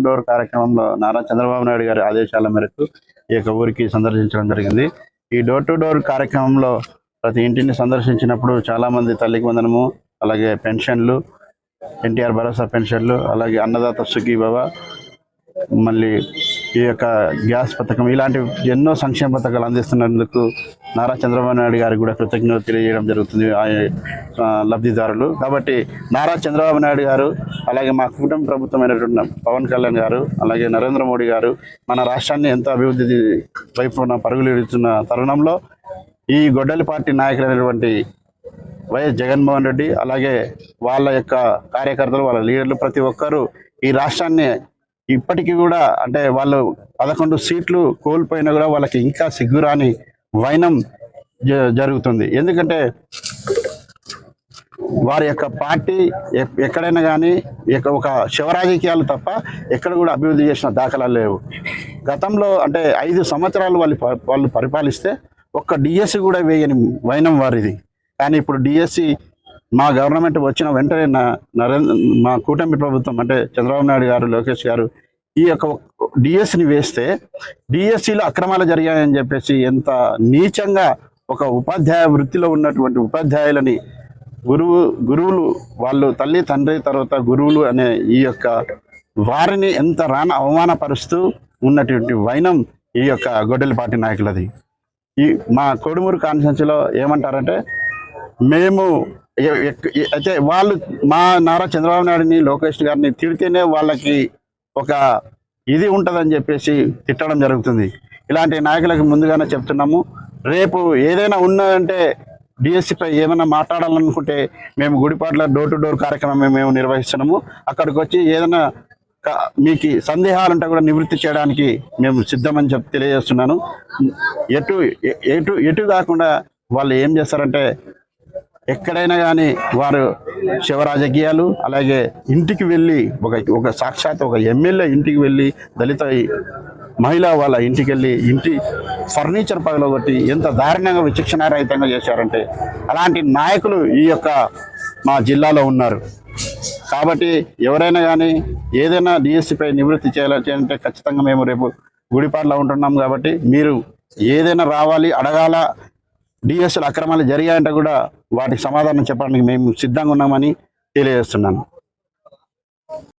Door కార్యక్రమంలో నారా చంద్రబాబు నాయుడు గారి ఆదేశాల మేరకు ఈ యొక్క ఊరికి సందర్శించడం జరిగింది. ఈ డోర్ టు డోర్ కార్యక్రమంలో ప్రతి ఇంటిని సందర్శించినప్పుడు చాలా మంది తల్లికి వందనము, అలాగే పెన్షన్లు, ఎన్టీఆర్ భరోసా పెన్షన్లు, అలాగే అన్నదాత సుఖీభవ, మళ్ళీ ఈ యొక్క గ్యాస్ పథకం, ఇలాంటి ఎన్నో సంక్షేమ పథకాలు అందిస్తున్నందుకు నారా చంద్రబాబు నాయుడు గారికి కూడా కృతజ్ఞతలు తెలియజేయడం జరుగుతుంది లబ్ధిదారులు. కాబట్టి నారా చంద్రబాబు నాయుడు గారు, అలాగే మా కుటుంబ ప్రభుత్వమైనటువంటి పవన్ కళ్యాణ్ గారు, అలాగే నరేంద్ర మోడీ గారు మన రాష్ట్రాన్ని ఎంతో అభివృద్ధి వైపున పరుగులు ఇడుతున్న తరుణంలో ఈ గొడ్డలి పార్టీ నాయకులైనటువంటి వైఎస్ జగన్మోహన్ రెడ్డి, అలాగే వాళ్ళ యొక్క కార్యకర్తలు, వాళ్ళ లీడర్లు ప్రతి ఒక్కరూ ఈ రాష్ట్రాన్ని ఇప్పటికీ కూడా, అంటే వాళ్ళు 11 సీట్లు కోల్పోయినా కూడా వాళ్ళకి ఇంకా సిగ్గురాని వైనం జరుగుతుంది. ఎందుకంటే వారి యొక్క పార్టీ ఎక్కడైనా కానీ ఒక శివరాజకీయాలు తప్ప ఎక్కడ కూడా అభివృద్ధి చేసిన దాఖలాలు లేవు. గతంలో అంటే 5 సంవత్సరాలు వాళ్ళు పరిపాలిస్తే ఒక్క డిఎస్సి కూడా వేయని వైనం వారిది. కానీ ఇప్పుడు డిఎస్సి మా గవర్నమెంట్ వచ్చిన వెంటనే మా కూటమి ప్రభుత్వం అంటే చంద్రబాబు నాయుడు గారు, లోకేష్ గారు ఈ యొక్క డిఎస్సిని వేస్తే డిఎస్సిలో అక్రమాలు జరిగాయని చెప్పేసి ఎంత నీచంగా ఒక ఉపాధ్యాయ వృత్తిలో ఉన్నటువంటి ఉపాధ్యాయులని గురువులు వాళ్ళు తల్లి తండ్రి తర్వాత గురువులు అనే ఈ యొక్క వారిని ఎంత అవమానపరుస్తూ ఉన్నటువంటి వైనం ఈ యొక్క గొడ్డలి పార్టీ నాయకులది. ఈ మా కోడుమూరు కాన్స్టిట్యున్సీలో ఏమంటారంటే, మేము అయితే వాళ్ళు మా నారా చంద్రబాబు నాయుడిని, లోకేష్ గారిని తిడితేనే వాళ్ళకి ఒక ఇది ఉంటుందని చెప్పేసి తిట్టడం జరుగుతుంది. ఇలాంటి నాయకులకు ముందుగానే చెప్తున్నాము, రేపు ఏదైనా ఉన్నదంటే డిఎస్సిపై ఏమైనా మాట్లాడాలనుకుంటే మేము గుడిపాట్ల డోర్ టు డోర్ కార్యక్రమం మేము నిర్వహిస్తున్నాము. అక్కడికి వచ్చి ఏదైనా మీకు సందేహాలుంటే కూడా నివృత్తి చేయడానికి మేము సిద్ధమని తెలియజేస్తున్నాను. ఎటు కాకుండా వాళ్ళు ఏం చేస్తారంటే, ఎక్కడైనా కానీ వారు శివరాజకీయాలు, అలాగే ఇంటికి వెళ్ళి ఒక సాక్షాత్ ఒక ఎమ్మెల్యే ఇంటికి వెళ్ళి దళిత మహిళ వాళ్ళ ఇంటికి వెళ్ళి ఇంటి ఫర్నిచర్ పగలగొట్టి ఎంత దారుణంగా విచక్షణారహితంగా చేశారంటే, అలాంటి నాయకులు ఈ యొక్క మా జిల్లాలో ఉన్నారు. కాబట్టి ఎవరైనా కానీ ఏదైనా డిఎస్సిపై నివృత్తి చేయాలంటే ఖచ్చితంగా మేము రేపు గుడిపాట్ల ఉంటున్నాం. కాబట్టి మీరు ఏదైనా రావాలి, అడగాల. డిఎస్సిలో అక్రమాలు జరిగాయంటే కూడా వాటికి సమాధానం చెప్పడానికి మేము సిద్ధంగా ఉన్నామని తెలియజేస్తున్నాను.